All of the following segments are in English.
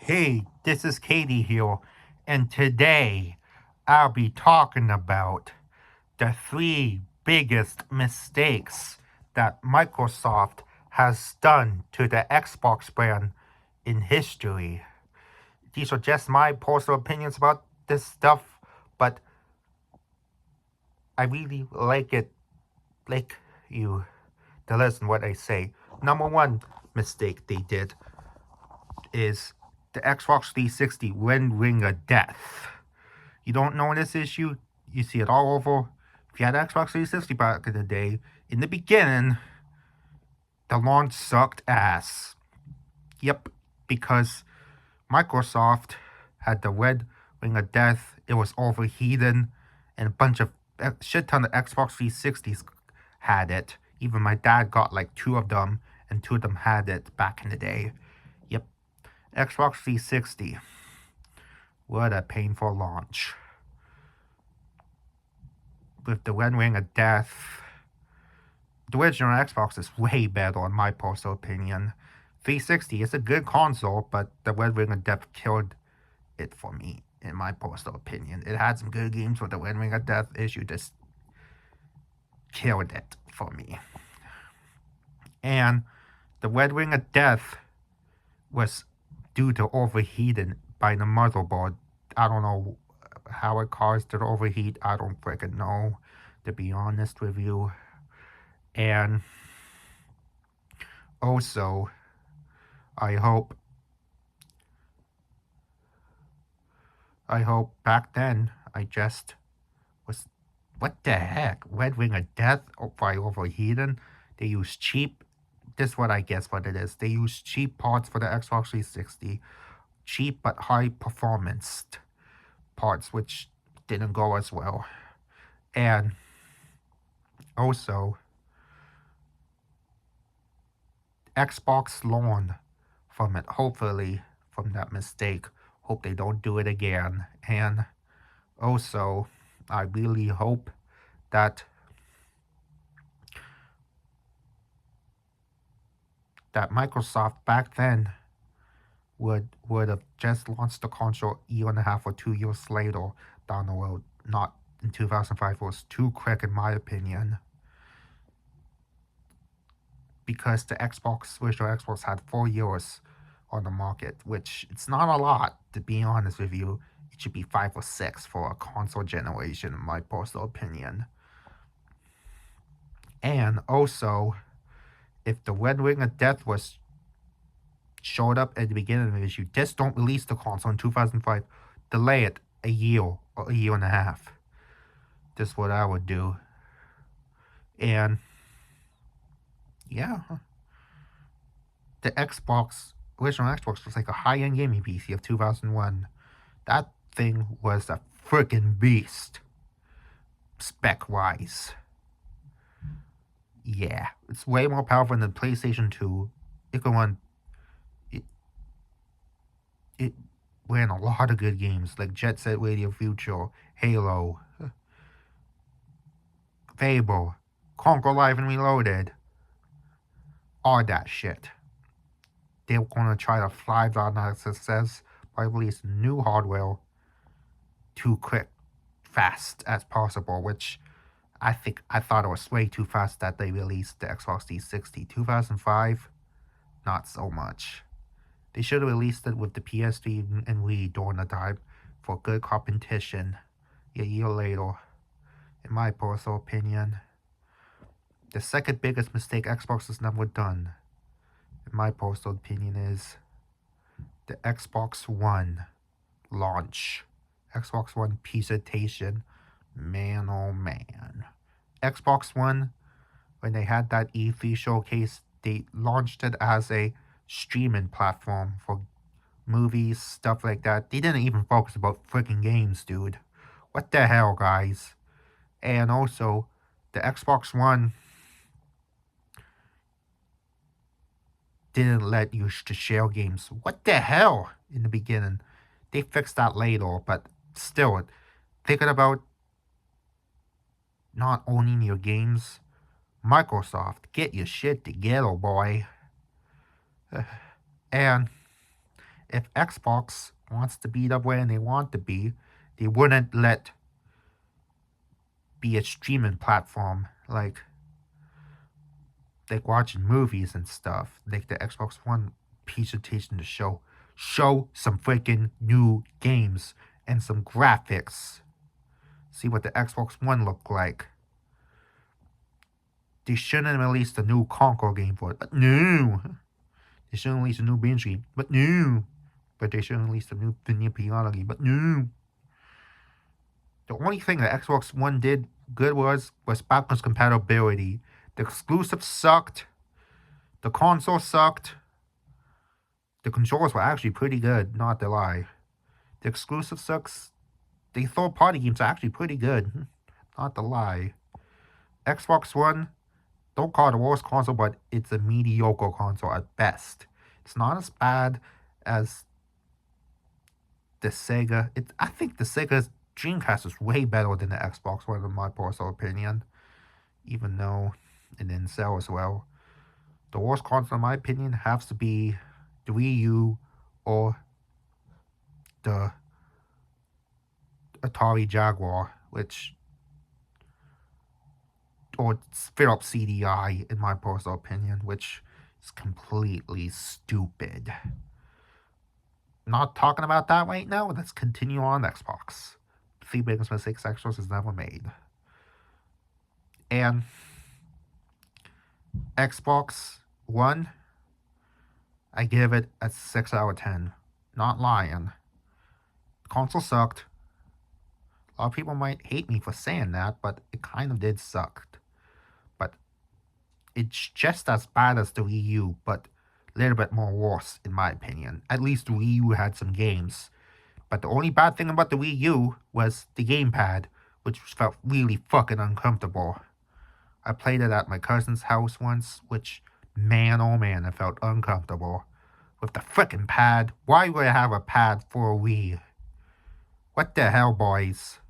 Hey, this is Katie here, and today I'll be talking about the three biggest mistakes that Microsoft has done to the Xbox brand in history. These are just my personal opinions about this stuff, but I really like you to listen what I say. Number one mistake they did is the Xbox 360 when ring of death. You don't know this issue, you see it all over. If you had Xbox 360 back in the day, in the beginning, the launch sucked ass. Yep, because Microsoft had the red ring of death, it was overheating, and a bunch of shit ton of Xbox 360s had it. Even my dad got like two of them, and two of them had it back in the day. Yep, Xbox 360. What a painful launch. With the red ring of death, the original Xbox is way better in my personal opinion. 360 is a good console, but the Red Ring of Death killed it for me, in my personal opinion. It had some good games, but the Red Ring of Death issue just killed it for me. And the Red Ring of Death was due to overheating by the motherboard. I don't know how it caused it to overheat. I don't freaking know, to be honest with you. And also, I hope back then I just was, what the heck? Red Ring of Death by overheating? They use cheap, this is what I guess what it is. They use cheap parts for the Xbox 360. Cheap but high performance parts, which didn't go as well. And also, Xbox learned from it, hopefully, from that mistake. Hope they don't do it again. And also, I really hope that Microsoft back then would have just launched the console a year and a half or 2 years later down the road, not in 2005. It was too quick in my opinion. Because the original Xbox had 4 years on the market, which it's not a lot, to be honest with you. It should be 5 or 6 for a console generation, in my personal opinion. And also, if the Red Ring of Death was showed up at the beginning of the issue, just don't release the console in 2005. Delay it a year or a year and a half. This is what I would do. And yeah, the original Xbox was like a high-end gaming PC of 2001. That thing was a freaking beast, spec-wise. Yeah, it's way more powerful than the PlayStation 2. It can run. It ran a lot of good games like Jet Set Radio Future, Halo, Fable, Conquer Live and Reloaded, all that shit. They're gonna try to thrive on that success by releasing new hardware too quick, fast as possible, which I thought it was way too fast that they released the Xbox 360. 2005, not so much. They should have released it with the PS3 and Wii during the time for good competition a year later, in my personal opinion. The second biggest mistake Xbox has never done, in my personal opinion, is the Xbox One launch. Xbox One presentation. Man, oh man. Xbox One, when they had that E3 showcase, they launched it as a streaming platform for movies, stuff like that. They didn't even focus about freaking games, dude. What the hell, guys? And also, the Xbox One didn't let you to share games. What the hell? In the beginning, they fixed that later, but still, thinking about not owning your games. Microsoft, get your shit together, boy. And If Xbox wants to be the brand they want to be, they wouldn't let be a streaming platform like watching movies and stuff. Like the Xbox One presentation to show some freaking new games and some graphics. See what the Xbox One looked like. They shouldn't have released a new Conquer game for it, but no. They shouldn't release a new binge game, but no. But they shouldn't release a new Vinny Piano game, but no. The only thing that Xbox One did good was backwards compatibility. The exclusives sucked. The console sucked. The controls were actually pretty good, not to lie. The exclusive sucks. The third-party games are actually pretty good, not to lie. Xbox One, don't call it the worst console, but it's a mediocre console at best. It's not as bad as the Sega. I think the Sega's Dreamcast is way better than the Xbox One, in my personal opinion. Even though it didn't sell as well. The worst console, in my opinion, has to be the Wii U or the Atari Jaguar, or Philips CDI, in my personal opinion, which is completely stupid. Not talking about that right now. Let's continue on Xbox. 3 biggest mistakes Xbox has never made. And Xbox One, I give it a 6 out of 10. Not lying. The console sucked. A lot of people might hate me for saying that, but it kind of did suck. But it's just as bad as the Wii U, but a little bit more worse, in my opinion. At least the Wii U had some games. But the only bad thing about the Wii U was the gamepad, which felt really fucking uncomfortable. I played it at my cousin's house once, which, man oh man, it felt uncomfortable. With the frickin' pad. Why would I have a pad for a Wii? What the hell, boys?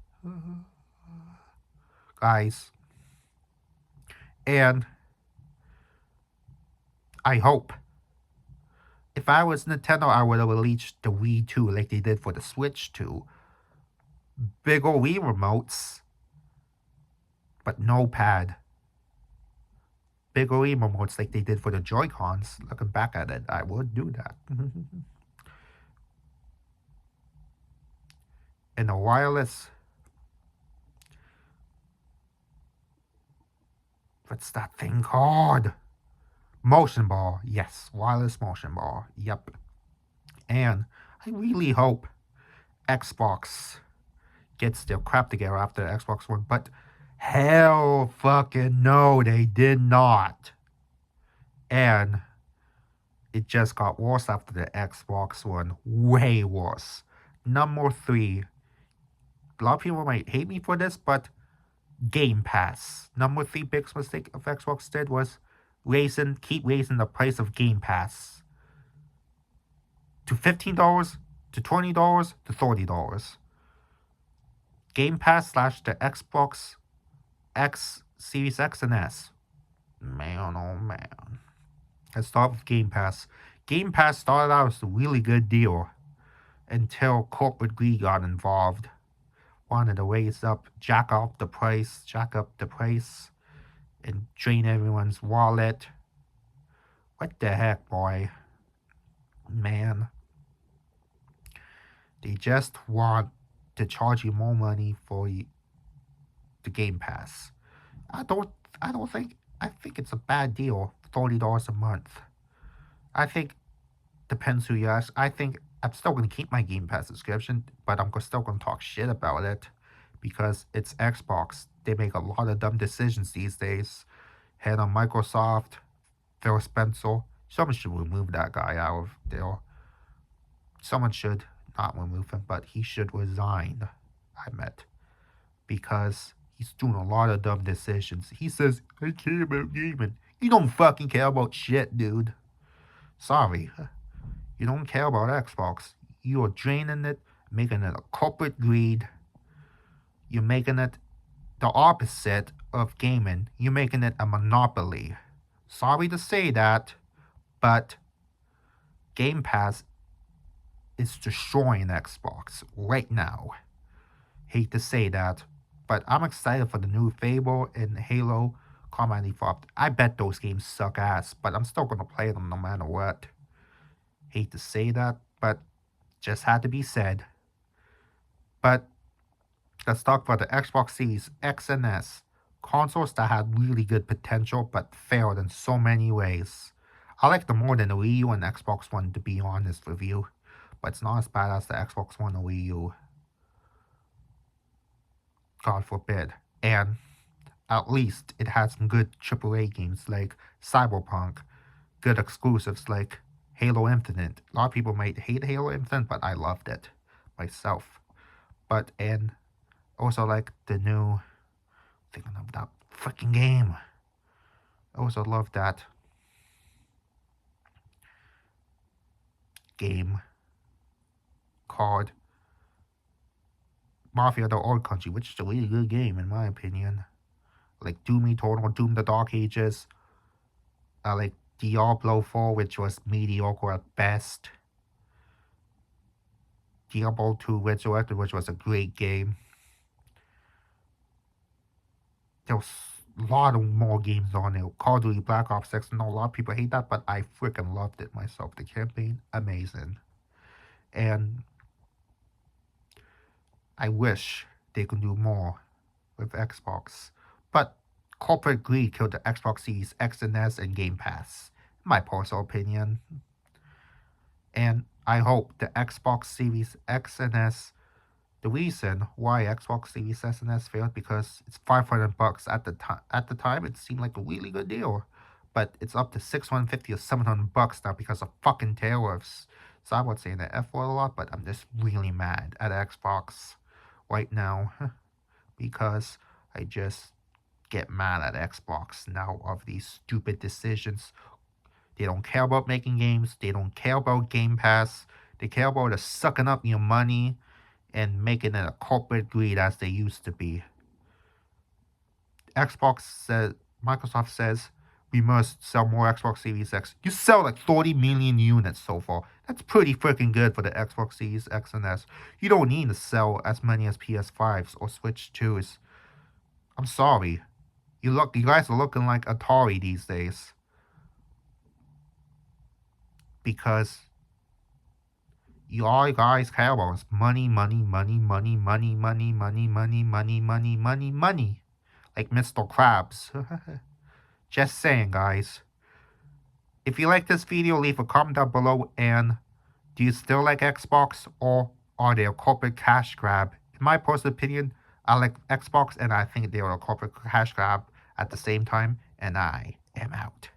Guys. And I hope, if I was Nintendo, I would have released the Wii 2 like they did for the Switch 2. Big ol' Wii remotes, but no pad. Big ol' Wii remotes like they did for the Joy-Cons. Looking back at it, I would do that. And the wireless... What's that thing called? Motion ball. Yes, wireless motion ball. Yep. And I really hope Xbox gets their crap together after the Xbox One, but hell fucking no, they did not. And it just got worse after the Xbox One. Way worse. Number 3. A lot of people might hate me for this, but Game Pass. Number 3 biggest mistake of Xbox did was keep raising the price of Game Pass to $15, to $20, to $30. Game Pass / the Xbox X, Series X and S. Man, oh man. Let's start with Game Pass. Game Pass started out as a really good deal until corporate greed got involved. Wanted to raise up, jack up the price, and drain everyone's wallet. What the heck, boy? Man. They just want to charge you more money for the Game Pass. I think it's a bad deal, $30 a month. I think, depends who you ask. I think I'm still going to keep my Game Pass subscription, but I'm still going to talk shit about it because it's Xbox. They make a lot of dumb decisions these days. Head on Microsoft, Phil Spencer. Someone should remove that guy out of there. Someone should not remove him, but he should resign, I meant. Because he's doing a lot of dumb decisions. He says, I care about gaming. You don't fucking care about shit, dude. Sorry. You don't care about Xbox. You are draining it, making it a corporate greed. You're making it the opposite of gaming. You're making it a monopoly. Sorry to say that, but Game Pass is destroying Xbox right now. Hate to say that, but I'm excited for the new Fable and Halo Combat Evolved. I bet those games suck ass, but I'm still gonna play them no matter what. Hate to say that, but just had to be said. But let's talk about the Xbox Series X and S, consoles that had really good potential but failed in so many ways. I like them more than the Wii U and Xbox One, to be honest with you, but it's not as bad as the Xbox One or Wii U. God forbid. And at least it had some good AAA games like Cyberpunk, good exclusives like Halo Infinite. A lot of people might hate Halo Infinite, but I loved it myself. And also like the new, thinking of that freaking game. I also love that game called Mafia the Old Country, which is a really good game in my opinion. Like Doom Eternal, Doom the Dark Ages, like Diablo 4, which was mediocre at best. Diablo 2 Resurrected, which was a great game. There was a lot of more games on there. Call of Duty Black Ops 6, I know a lot of people hate that, but I freaking loved it myself. The campaign, amazing. And I wish they could do more with Xbox. But corporate greed killed the Xbox Series X and S and Game Pass, in my personal opinion. And I hope the Xbox Series X and S, the reason why Xbox Series S and S failed, because it's $500 at the time. At the time, it seemed like a really good deal, but it's up to $650 or $700 now because of fucking tariffs. So I'm not saying the F word a lot, but I'm just really mad at Xbox right now because I just get mad at Xbox now of these stupid decisions. They don't care about making games. They don't care about Game Pass. They care about sucking up your money and making it a corporate greed as they used to be. Microsoft says, we must sell more Xbox Series X. You sell like 30 million units so far. That's pretty freaking good for the Xbox Series X and S. You don't need to sell as many as PS5s or Switch 2s. I'm sorry. You guys are looking like Atari these days. Because all you guys care about is money, money, money, money, money, money, money, money, money, money, money, money. Like Mr. Krabs. Just saying, guys. If you like this video, leave a comment down below. And do you still like Xbox, or are they a corporate cash grab? In my personal opinion, I like Xbox, and I think they are a corporate cash grab at the same time. And I am out.